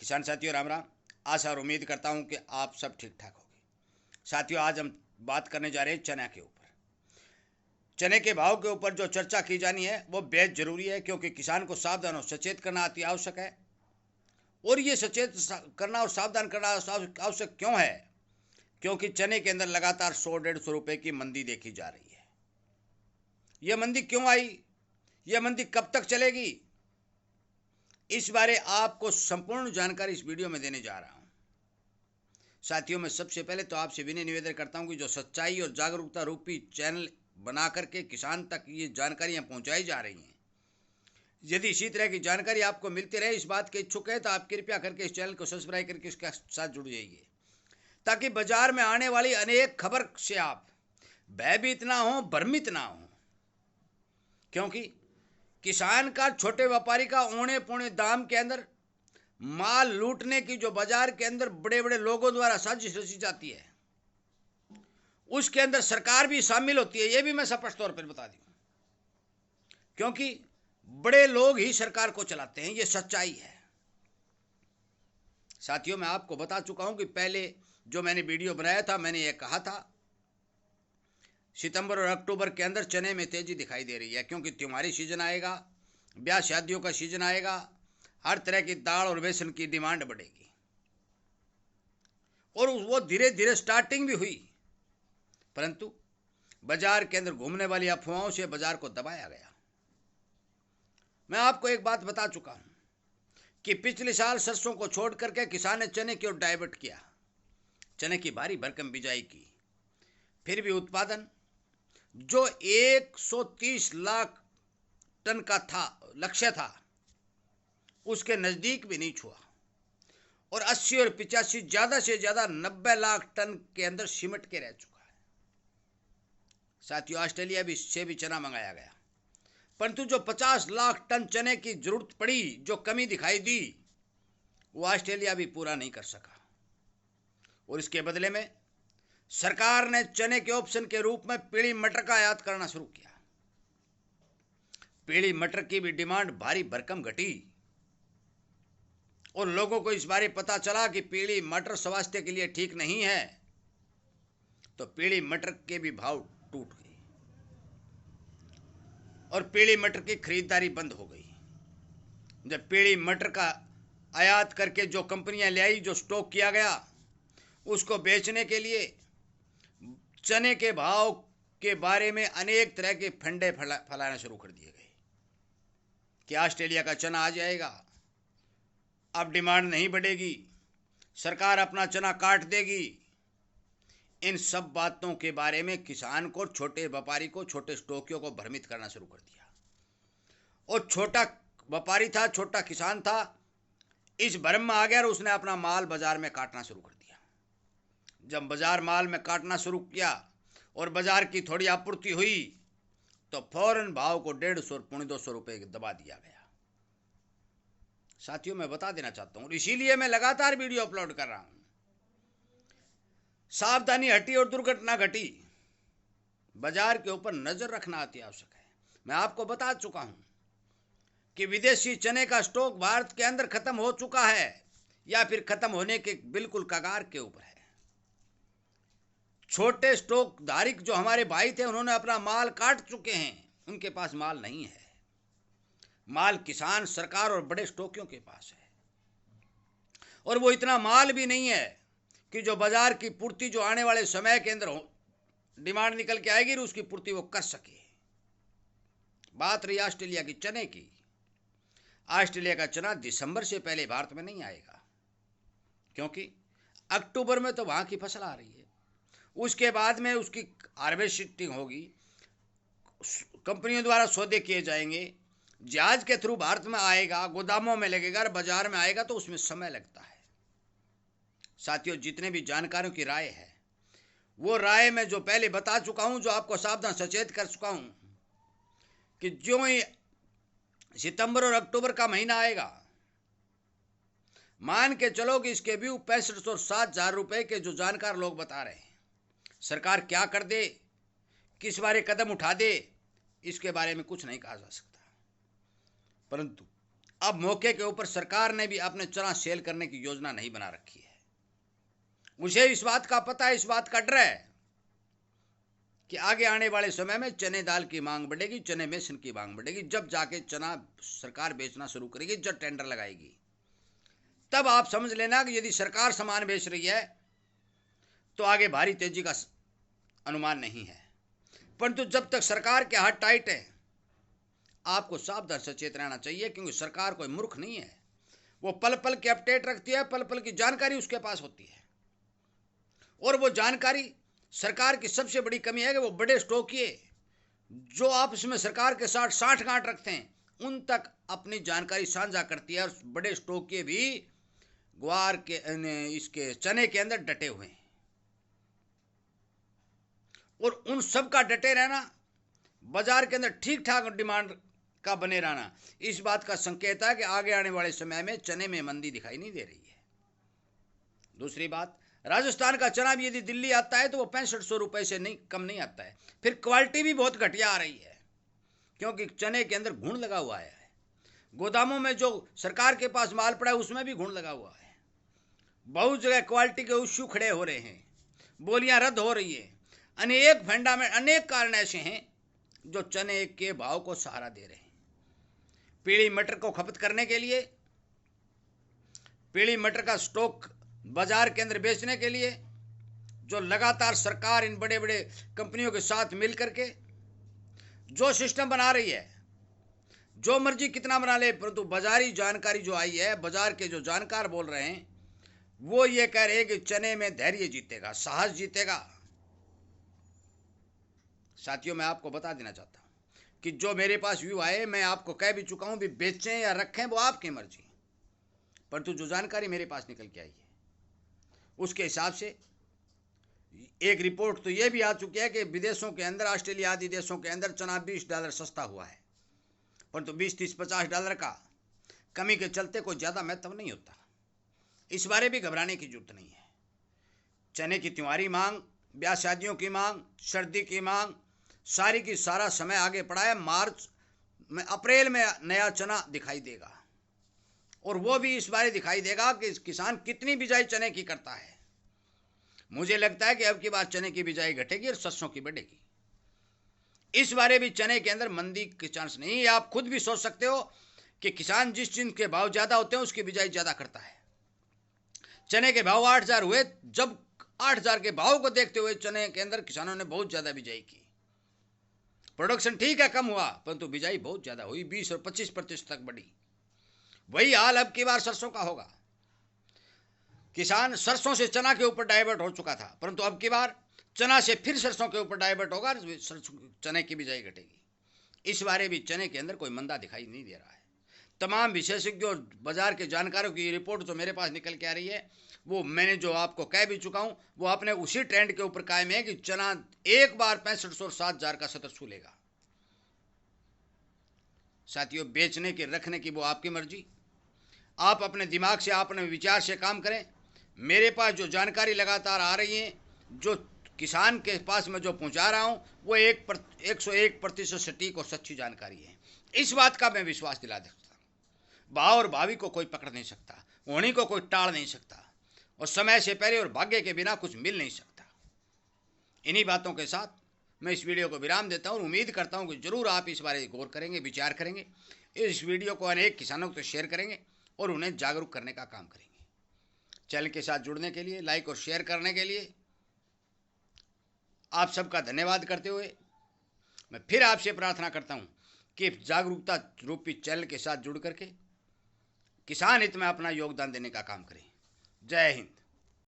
किसान साथियों राम राम। आशा और उम्मीद करता हूं कि आप सब ठीक ठाक होंगे। साथियों आज हम बात करने जा रहे हैं चना के ऊपर। चने के भाव के ऊपर जो चर्चा की जानी है वो बेहद जरूरी है, क्योंकि किसान को सावधान और सचेत करना अति आवश्यक है। और ये सचेत करना और सावधान करना आवश्यक क्यों है? क्योंकि चने के अंदर लगातार 100-150 रुपए की मंदी देखी जा रही है। यह मंदी क्यों आई? यह मंदी कब तक चलेगी? इस बारे आपको संपूर्ण जानकारी इस वीडियो में देने जा रहा हूं। साथियों मैं सबसे पहले तो आपसे विनय निवेदन करता हूं कि जो सच्चाई और जागरूकता रूपी चैनल बना करके किसान तक ये जानकारियां पहुंचाई जा रही हैं, यदि इसी तरह की जानकारी आपको मिलती रहे, इस बात के इच्छुक है तो आप कृपया करके इस चैनल को सब्सक्राइब करके इसके साथ जुड़ जाइए, ताकि बाजार में आने वाली अनेक खबर से आप भयभीत ना हो, भ्रमित ना हो। क्योंकि किसान का, छोटे व्यापारी का औने पौने दाम के अंदर माल लूटने की जो बाजार के अंदर बड़े बड़े लोगों द्वारा साजिश रची जाती है, उसके अंदर सरकार भी शामिल होती है। यह भी मैं स्पष्ट तौर पर बता दूं, क्योंकि बड़े लोग ही सरकार को चलाते हैं, यह सच्चाई है। साथियों मैं आपको बता चुका हूं कि पहले जो मैंने वीडियो बनाया था, मैंने यह कहा था सितंबर और अक्टूबर के अंदर चने में तेजी दिखाई दे रही है, क्योंकि त्योहारी सीजन आएगा, ब्याह शादियों का सीजन आएगा, हर तरह की दाल और बेसन की डिमांड बढ़ेगी। और वो धीरे धीरे स्टार्टिंग भी हुई, परंतु बाजार के अंदर घूमने वाली अफवाहों से बाजार को दबाया गया। मैं आपको एक बात बता चुका हूं कि पिछले साल सरसों को छोड़ करके किसान ने चने की ओर डाइवर्ट किया। चने की भारी भरकम बिजाई की, फिर भी उत्पादन जो 130 लाख टन का था, लक्ष्य था, उसके नजदीक भी नहीं छुआ। और 80 और 85, ज्यादा से ज्यादा 90 लाख टन के अंदर सिमट के रह चुका है। साथियों ऑस्ट्रेलिया भी से भी चना मंगाया गया, परंतु जो 50 लाख टन चने की जरूरत पड़ी, जो कमी दिखाई दी, वो ऑस्ट्रेलिया भी पूरा नहीं कर सका। और इसके बदले में सरकार ने चने के ऑप्शन के रूप में पीली मटर का आयात करना शुरू किया। पीली मटर की भी डिमांड भारी भरकम घटी और लोगों को इस बारे पता चला कि पीली मटर स्वास्थ्य के लिए ठीक नहीं है, तो पीली मटर के भी भाव टूट गए और पीली मटर की खरीदारी बंद हो गई। जब पीली मटर का आयात करके जो कंपनियां ले आई, जो स्टॉक किया गया, उसको बेचने के लिए चने के भाव के बारे में अनेक तरह के फंडे फैलाने शुरू कर दिए गए कि ऑस्ट्रेलिया का चना आ जाएगा, अब डिमांड नहीं बढ़ेगी, सरकार अपना चना काट देगी। इन सब बातों के बारे में किसान को, छोटे व्यापारी को, छोटे स्टॉकियों को भ्रमित करना शुरू कर दिया। और छोटा व्यापारी था, छोटा किसान था, इस भ्रम में आ गया और उसने अपना माल बाजार में काटना शुरू कर दिया। जब बाजार माल में काटना शुरू किया और बाजार की थोड़ी आपूर्ति हुई, तो फौरन भाव को 150 और 250 रुपए दबा दिया गया। साथियों मैं बता देना चाहता हूं, इसीलिए मैं लगातार वीडियो अपलोड कर रहा हूं। सावधानी हटी और दुर्घटना घटी, बाजार के ऊपर नजर रखना अति आवश्यक है। मैं आपको बता चुका हूं कि विदेशी चने का स्टॉक भारत के अंदर खत्म हो चुका है या फिर खत्म होने के बिल्कुल कगार के ऊपर है। छोटे स्टॉक धारक जो हमारे भाई थे, उन्होंने अपना माल काट चुके हैं, उनके पास माल नहीं है। माल किसान, सरकार और बड़े स्टॉकियों के पास है। और वो इतना माल भी नहीं है कि जो बाजार की पूर्ति जो आने वाले समय के अंदर हो, डिमांड निकल के आएगी, उसकी पूर्ति वो कर सके। बात रही ऑस्ट्रेलिया की चने की। ऑस्ट्रेलिया का चना दिसंबर से पहले भारत में नहीं आएगा, क्योंकि अक्टूबर में तो वहां की फसल आ रही है, उसके बाद में उसकी हार्वेस्टिंग होगी, कंपनियों द्वारा सौदे किए जाएंगे, जहाज के थ्रू भारत में आएगा, गोदामों में लगेगा और बाजार में आएगा, तो उसमें समय लगता है। साथियों जितने भी जानकारों की राय है, वो राय मैं जो पहले बता चुका हूं, जो आपको सावधान सचेत कर चुका हूं कि जो ही सितंबर और अक्टूबर का महीना आएगा, मान के चलो कि इसके भी 65 और 60,000 रुपए के जो जानकार लोग बता रहे हैं, सरकार क्या कर दे, किस बारे कदम उठा दे, इसके बारे में कुछ नहीं कहा जा सकता। परंतु अब मौके के ऊपर सरकार ने भी अपने चना सेल करने की योजना नहीं बना रखी है। उसे इस बात का पता है, इस बात का डर है कि आगे आने वाले समय में चने दाल की मांग बढ़ेगी, चने बेसन की मांग बढ़ेगी। जब जाके चना सरकार बेचना शुरू करेगी, जब टेंडर लगाएगी, तब आप समझ लेना कि यदि सरकार सामान बेच रही है तो आगे भारी तेजी का अनुमान नहीं है। परंतु जब तक सरकार के हाथ टाइट है, आपको सावधान सचेत रहना चाहिए, क्योंकि सरकार कोई मूर्ख नहीं है। वो पल पल की अपडेट रखती है, पल पल की जानकारी उसके पास होती है। और वो जानकारी, सरकार की सबसे बड़ी कमी है कि वो बड़े स्टॉकिए जो आपस में सरकार के साथ साठगांठ रखते हैं, उन तक अपनी जानकारी साझा करती है। और बड़े स्टॉकिए भी ग्वार के इसके चने के अंदर डटे हुए हैं। और उन सब का डटे रहना, बाजार के अंदर ठीक ठाक डिमांड का बने रहना, इस बात का संकेत है कि आगे आने वाले समय में चने में मंदी दिखाई नहीं दे रही है। दूसरी बात, राजस्थान का चना भी यदि दिल्ली आता है तो वो 6500 रुपए से नहीं कम नहीं आता है। फिर क्वालिटी भी बहुत घटिया आ रही है, क्योंकि चने के अंदर घुन लगा हुआ है। गोदामों में जो सरकार के पास माल पड़ा है उसमें भी घुन लगा हुआ है। बहुत जगह क्वालिटी के इश्यू खड़े हो रहे हैं, बोलियां रद्द हो रही है। अनेक फंडामेंट, अनेक कारण ऐसे हैं जो चने के भाव को सहारा दे रहे हैं। पीली मटर को खपत करने के लिए, पीली मटर का स्टॉक बाजार के अंदर बेचने के लिए जो लगातार सरकार इन बड़े बड़े कंपनियों के साथ मिलकर के जो सिस्टम बना रही है, जो मर्जी कितना बना ले, परंतु बाजारी जानकारी जो आई है, बाजार के जो जानकार बोल रहे हैं, वो ये कह रहे हैं कि चने में धैर्य जीतेगा, साहस जीतेगा। साथियों, मैं आपको बता देना चाहता हूं कि जो मेरे पास व्यू आए, मैं आपको कह भी चुका हूं, भी बेचें या रखें वो आपकी मर्जी, परंतु जो जानकारी मेरे पास निकल के आई है उसके हिसाब से एक रिपोर्ट तो ये भी आ चुकी है कि विदेशों के अंदर, ऑस्ट्रेलिया आदि देशों के अंदर चना $20 सस्ता हुआ है, परंतु 20, 30, $50 का कमी के चलते कोई ज़्यादा महत्व नहीं होता। इस बारे भी घबराने की जरूरत नहीं है। चने की त्योहारी मांग, ब्याह शादियों की मांग, सर्दी की मांग, सारी की सारा समय आगे पड़ा है। मार्च में, अप्रैल में नया चना दिखाई देगा, और वो भी इस बारे दिखाई देगा कि किसान कितनी बिजाई चने की करता है। मुझे लगता है कि अब की बार चने की बिजाई घटेगी और सरसों की बढ़ेगी। इस बारे भी चने के अंदर मंदी के चांस नहीं है। आप खुद भी सोच सकते हो कि किसान जिस चीज के भाव ज्यादा होते हैं उसकी बिजाई ज्यादा करता है। चने के भाव 8000 हुए, जब 8000 के भाव को देखते हुए चने के अंदर किसानों ने बहुत ज्यादा बिजाई की। प्रोडक्शन ठीक है कम हुआ, परंतु बिजाई बहुत ज्यादा हुई, 20 और 25% तक बढ़ी। वही हाल अब की बार सरसों का होगा। किसान सरसों से चना के ऊपर डाइवर्ट हो चुका था, परंतु अब की बार चना से फिर सरसों के ऊपर डाइवर्ट होगा, चने की बिजाई घटेगी। इस बारे भी चने के अंदर कोई मंदा दिखाई नहीं दे रहा है। तमाम विशेषज्ञों और बाजार के जानकारों की रिपोर्ट जो मेरे पास निकल के आ रही है, वो मैंने जो आपको कह भी चुका हूं, वो अपने उसी ट्रेंड के ऊपर कायम है कि चना एक बार 6500 और 7000 का सतर छू लेगा। साथियों, बेचने के रखने की वो आपकी मर्जी। आप अपने दिमाग से, अपने विचार से काम करें। मेरे पास जो जानकारी लगातार आ रही है, जो किसान के पास मैं जो पहुंचा रहा हूं, वो 101% सटीक और सच्ची जानकारी है। इस बात का मैं विश्वास दिला सकता हूं। भाव और भावी को कोई पकड़ नहीं सकता, होनी को कोई टाल नहीं सकता, और समय से पहले और भाग्य के बिना कुछ मिल नहीं सकता। इन्हीं बातों के साथ मैं इस वीडियो को विराम देता हूं और उम्मीद करता हूं कि जरूर आप इस बारे गौर करेंगे, विचार करेंगे, इस वीडियो को अनेक किसानों को शेयर करेंगे और उन्हें जागरूक करने का काम करेंगे। चैनल के साथ जुड़ने के लिए, लाइक और शेयर करने के लिए आप सबका धन्यवाद करते हुए मैं फिर आपसे प्रार्थना करता हूं कि जागरूकता रूपी चैनल के साथ जुड़ करके किसान हित में अपना योगदान देने का काम करें। जय हिंद।